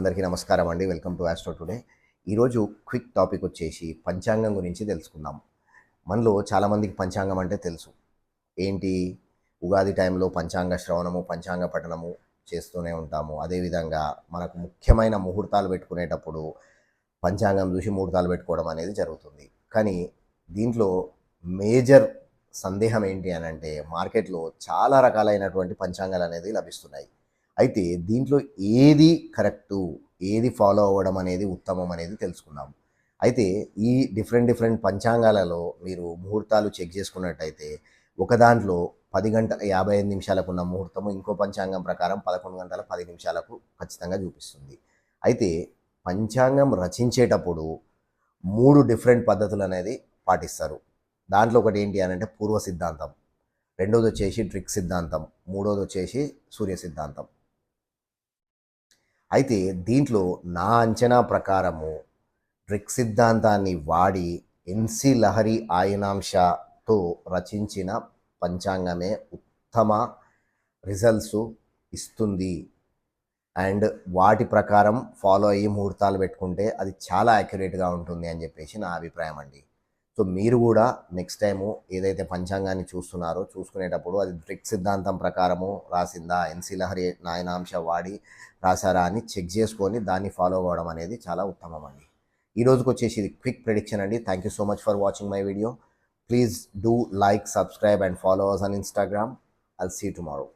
అందరికీ నమస్కారం అండి. Welcome to astro today. ఈరోజు క్విక్ టాపిక్ వచ్చేసి పంచాంగం గురించి తెలుసుకుందాం. మనలో చాలామందికి పంచాంగం అంటే తెలుసు. ఏంటి, ఉగాది టైంలో పంచాంగ శ్రవణము, పంచాంగ పఠనము చేస్తూనే ఉంటాము. అదేవిధంగా మనకు ముఖ్యమైన ముహూర్తాలు పెట్టుకునేటప్పుడు పంచాంగం చూసి ముహూర్తాలు పెట్టుకోవడం అనేది జరుగుతుంది. కానీ దీంట్లో మేజర్ సందేహం ఏంటి అని అంటే, మార్కెట్లో చాలా రకాలైనటువంటి పంచాంగాలు అనేది లభిస్తున్నాయి. అయితే దీంట్లో ఏది కరెక్టు, ఏది ఫాలో అవ్వడం అనేది ఉత్తమం అనేది తెలుసుకుందాం. అయితే ఈ డిఫరెంట్ పంచాంగాలలో మీరు ముహూర్తాలు చెక్ చేసుకున్నట్టయితే, ఒక దాంట్లో 10 గంటల 55 నిమిషాలకు ఉన్న ముహూర్తము ఇంకో పంచాంగం ప్రకారం 11 గంటల 10 నిమిషాలకు ఖచ్చితంగా చూపిస్తుంది. అయితే పంచాంగం రచించేటప్పుడు 3 డిఫరెంట్ పద్ధతులు అనేది పాటిస్తారు. దాంట్లో ఒకటి ఏంటి అని అంటే పూర్వ సిద్ధాంతం, రెండోది వచ్చేసి ట్రిక్ సిద్ధాంతం, మూడోది వచ్చేసి సూర్య సిద్ధాంతం. అయితే దీంట్లో నా అంచనా ప్రకారము ట్రిక్ సిద్ధాంతాన్ని వాడి ఎన్సి లహరి ఆయనాంశతో రచించిన పంచాంగమే ఉత్తమ రిజల్ట్స్ ఇస్తుంది. అండ్ వాటి ప్రకారం ఫాలో అయ్యి ముహూర్తాలు పెట్టుకుంటే అది చాలా యాక్యురేట్గా ఉంటుంది అని చెప్పేసి నా అభిప్రాయం అండి. సో మీరు కూడా నెక్స్ట్ టైము ఏదైతే పంచాంగాన్ని చూసుకునేటప్పుడు అది ట్రిక్ సిద్ధాంతం ప్రకారము రాసిందా, ఎన్సి లహరి నాయనాంశ వాడి రాశారా అని చెక్ చేసుకొని దాన్ని ఫాలో అవ్వడం అనేది చాలా ఉత్తమం అండి. ఈ రోజుకి వచ్చేసి ఇది క్విక్ ప్రెడిక్షన్ అండి. Thank you so much for watching my video. Please do like, subscribe and follow us on Instagram. I'll see you tomorrow.